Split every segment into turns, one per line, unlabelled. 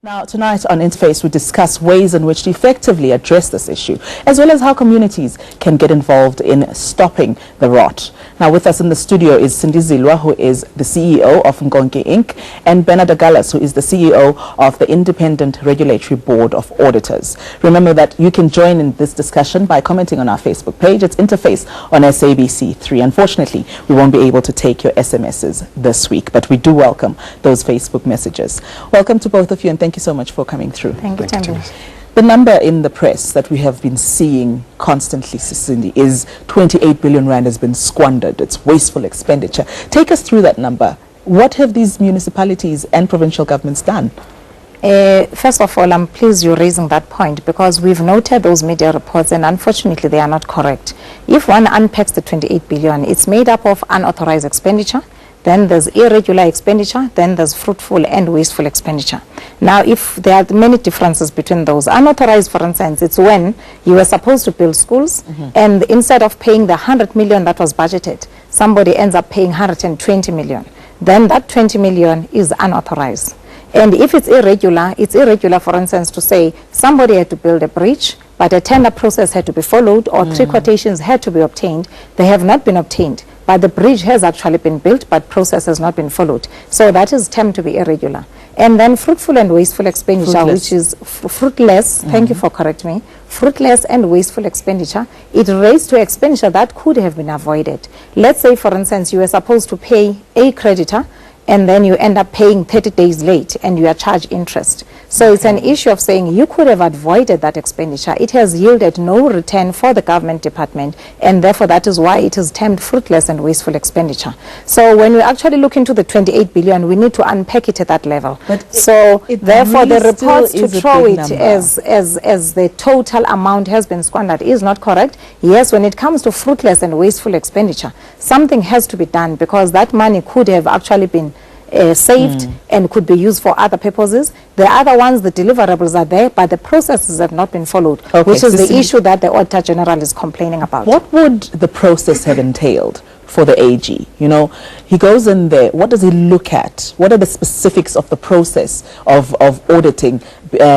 Now, tonight on Interface, we discuss ways in which to effectively address this issue, as well as how communities can get involved in stopping the rot. Now, with us in the studio is Sindi Zilwa, who is the CEO of Nkonki Inc., and Agulhas, who is the CEO of the Independent Regulatory Board of Auditors. Remember that you can join in this discussion by commenting on our Facebook page. It's Interface on SABC 3. Unfortunately, we won't be able to take your SMSs this week, but we do welcome those Facebook messages. Welcome to both of you, and thank you so much for coming through.
Thank you, Tammy.
The number in the press that we have been seeing constantly, Cindy, is 28 billion rand has been squandered. It's wasteful expenditure. Take us through that number. What have these municipalities and provincial governments done?
First of all, I'm pleased you're raising that point, because we've noted those media reports and unfortunately they are not correct. If one unpacks the 28 billion, it's made up of unauthorized expenditure, then there's irregular expenditure, then there's fruitful and wasteful expenditure. Now, if there are many differences between those, unauthorized, for instance, it's when you were supposed to build schools and instead of paying the 100 million that was budgeted, somebody ends up paying 120 million. Then that 20 million is unauthorized. And if it's irregular, for instance, to say somebody had to build a bridge, but a tender process had to be followed, or 3 quotations had to be obtained. They have not been obtained, but the bridge has actually been built, but process has not been followed. So that is termed to be irregular. And then fruitful and wasteful expenditure, which is fruitless, thank you for correcting me, fruitless and wasteful expenditure, it relates to expenditure that could have been avoided. Let's say, for instance, you were supposed to pay a creditor, and then you end up paying 30 days late and you are charged interest. So it's an issue of saying you could have avoided that expenditure. It has yielded no return for the government department, and therefore that is why it is termed fruitless and wasteful expenditure. So when we actually look into the 28 billion, we need to unpack it at that level. But so therefore really the reports to throw it as the total amount has been squandered is not correct. Yes, when it comes to fruitless and wasteful expenditure, something has to be done, because that money could have actually been saved and could be used for other purposes. The other ones, the deliverables are there, but the processes have not been followed, which is the issue that the Auditor General is complaining about.
What would the process have entailed for the AG? You know, he goes in there, what does he look at? What are the specifics of the process of auditing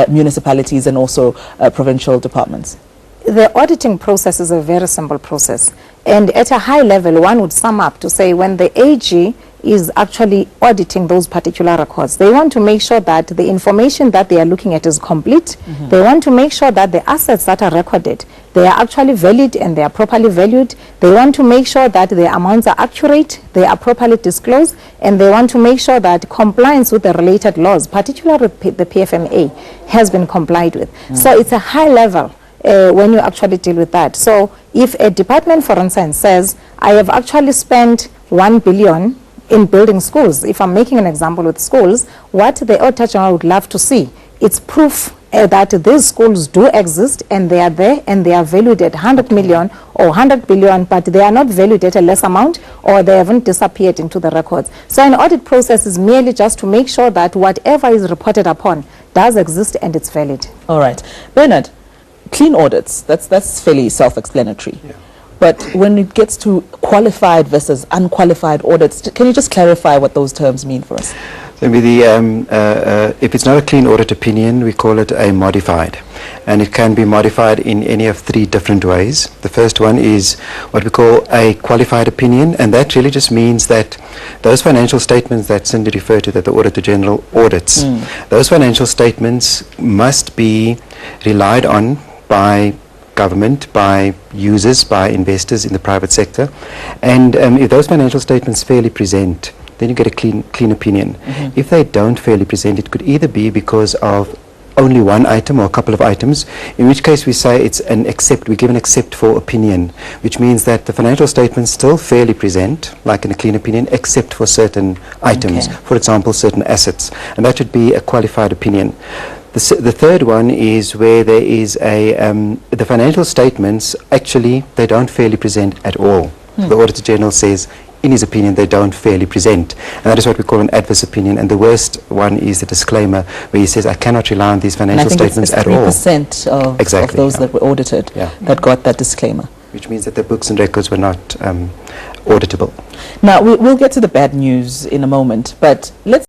municipalities and also provincial departments?
The auditing process is a very simple process. And at a high level, one would sum up to say when the AG is actually auditing those particular records, they want to make sure that the information that they are looking at is complete. They want to make sure that the assets that are recorded, they are actually valid and they are properly valued. They want to make sure that the amounts are accurate, they are properly disclosed, and they want to make sure that compliance with the related laws, particularly the PFMA, has been complied with. So it's a high level when you actually deal with that. So if a department, for instance, says, I have actually spent 1 billion in building schools, if I'm making an example with schools, what the Auditor General would love to see, it's proof that these schools do exist and they are there and they are valued at 100 million or 100 billion, but they are not valued at a less amount, or they haven't disappeared into the records. So an audit process is merely just to make sure that whatever is reported upon does exist and it's valid.
All right. Bernard, clean audits, that's fairly self-explanatory. Yeah. But when it gets to qualified versus unqualified audits, can you just clarify what those terms mean for us?
So if it's not a clean audit opinion, we call it a modified. And it can be modified in any of 3 different ways. The first one is what we call a qualified opinion, and that really just means that those financial statements that Cindy referred to that the Auditor General audits, those financial statements must be relied on by government, by users, by investors in the private sector. And if those financial statements fairly present, then you get a clean opinion. If they don't fairly present, it could either be because of only one item or a couple of items, in which case we say it's an accept, we give an accept for opinion, which means that the financial statements still fairly present, like in a clean opinion, except for certain items, for example, certain assets. And that should be a qualified opinion. The third one is where there is the financial statements, actually, they don't fairly present at all. The Auditor General says, in his opinion, they don't fairly present. And that is what we call an adverse opinion. And the worst one is the disclaimer, where he says, I cannot rely on these financial statements at all.
3% of those that were audited that got that disclaimer.
Which means that the books and records were not auditable.
Now, we'll get to the bad news in a moment, but let's